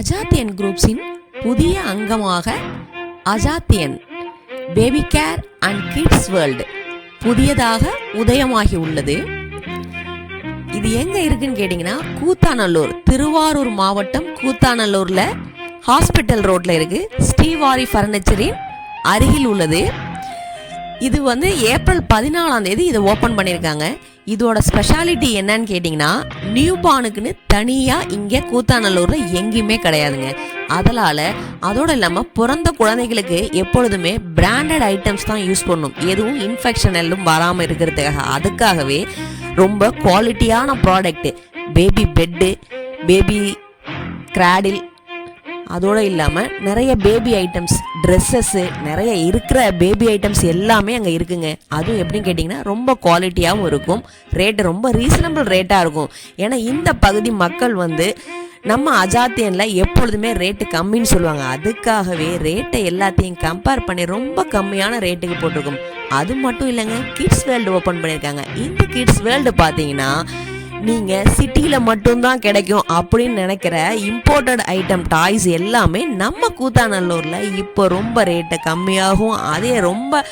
அஜாத்தியன் குரூப்ஸின் புதிய அங்கமாக Ajathiyan baby care and kids world புதியதாக உதயமாகி உள்ளது. இது எங்க இருக்குன்னு கேட்டிங்கன்னா கூத்தாநல்லூர், திருவாரூர் மாவட்டம் கூத்தாநல்லூர்ல ஹாஸ்பிட்டல் ரோட்ல இருக்கு. ஸ்ரீவாரி ஃபர்னிச்சரின் அருகில் உள்ளது. இது ஏப்ரல் 14 இதை ஓப்பன் பண்ணியிருக்காங்க. இதோட ஸ்பெஷாலிட்டி என்னன்னு கேட்டிங்கன்னா, நியூ பார்னுக்குன்னு தனியாக இங்கே கூத்தாநல்லூரில் எங்கேயுமே கிடையாதுங்க. அதோட இல்லாமல் பிறந்த குழந்தைகளுக்கு எப்பொழுதுமே பிராண்டட் ஐட்டம்ஸ் தான் யூஸ் பண்ணணும், எதுவும் இன்ஃபெக்ஷன் எல்லாம் வராமல் இருக்கிறதுக்காக. அதுக்காகவே ரொம்ப குவாலிட்டியான product, baby bed, baby cradle, அதோடு இல்லாமல் நிறைய பேபி ஐட்டம்ஸ், ட்ரெஸ்ஸஸ்ஸு, நிறைய இருக்கிற பேபி ஐட்டம்ஸ் எல்லாமே அங்கே இருக்குங்க. அதுவும் எப்படின்னு கேட்டிங்கன்னா ரொம்ப குவாலிட்டியாகவும் இருக்கும், ரேட்டு ரொம்ப ரீசனபிள் ரேட்டாக இருக்கும். ஏன்னா இந்த பகுதி மக்கள் நம்ம அஜாத்தியனில் எப்பொழுதுமே ரேட்டு கம்மின்னு சொல்லுவாங்க. அதுக்காகவே ரேட்டை எல்லாத்தையும் கம்பேர் பண்ணி ரொம்ப கம்மியான ரேட்டுக்கு போட்டிருக்கும். அது மட்டும் இல்லைங்க, கிட்ஸ் வேர்ல்டு ஓப்பன் பண்ணியிருக்காங்க. இந்த கிட்ஸ் வேர்ல்டு பார்த்தீங்கன்னா நீங்கள் சிட்டியில் மட்டும்தான் கிடைக்கும் அப்படின்னு நினைக்கிற இம்போர்ட்டட் ஐட்டம் டாய்ஸ் எல்லாமே நம்ம கூத்தாநல்லூரில் இப்போ ரொம்ப ரேட்டை கம்மியாகும். அதே ரொம்ப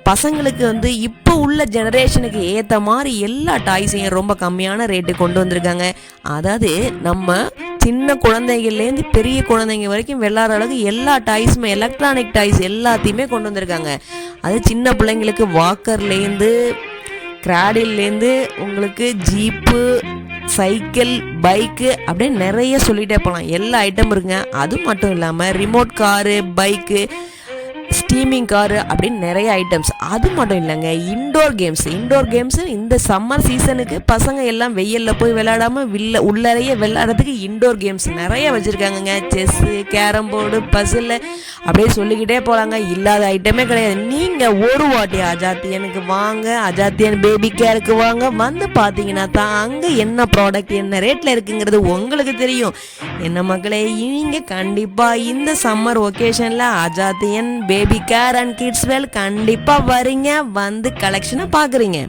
பசங்களுக்கு இப்போ உள்ள ஜெனரேஷனுக்கு ஏற்ற மாதிரி எல்லா டாய்ஸையும் ரொம்ப கம்மியான ரேட்டு கொண்டு வந்திருக்காங்க. அதாவது நம்ம சின்ன குழந்தைகள்லேருந்து பெரிய குழந்தைங்க வரைக்கும் விளையாடுற அளவுக்கு எல்லா டாய்ஸுமே, எலக்ட்ரானிக் டாய்ஸ் எல்லாத்தையுமே கொண்டு வந்திருக்காங்க. அது சின்ன பிள்ளைங்களுக்கு வாக்கர்லேருந்து, கிராடில்லேருந்து, உங்களுக்கு ஜீப்பு, சைக்கிள், பைக்கு அப்படின்னு நிறைய சொல்லிகிட்டே போகலாம். எல்லா ஐட்டம் இருக்குங்க. அது மட்டும் இல்லாமல் remote car, bike, steaming car அப்படின்னு நிறைய ஐட்டம்ஸ். அது மட்டும் இல்லைங்க, இன்டோர் கேம்ஸு இந்த சம்மர் சீசனுக்கு பசங்க எல்லாம் வெயிலில் போய் விளையாடாமல் உள்ளறையே விளையாடுறதுக்கு இன்டோர் கேம்ஸ் நிறைய வச்சுருக்காங்கங்க. செஸ்ஸு, கேரம் போர்டு, பசில் அப்படியே சொல்லிக்கிட்டே போகலாங்க. இல்லாத ஐட்டமே கிடையாது. நீங்கள் ஒரு வாட்டி அஜாத்தியனுக்கு வாங்க, அஜாத்தியன் பேபி கேருக்கு வாங்க, பார்த்தீங்கன்னா தான் அங்கே என்ன ப்ராடக்ட் என்ன ரேட்டில் இருக்குங்கிறது உங்களுக்கு தெரியும். என்ன மக்களே, நீங்கள் கண்டிப்பாக இந்த சம்மர் ஒகேஷனில் Ajathiyan baby care and kids world கண்டிப்பாக வரீங்க, கலெக்ஷனை பார்க்குறீங்க.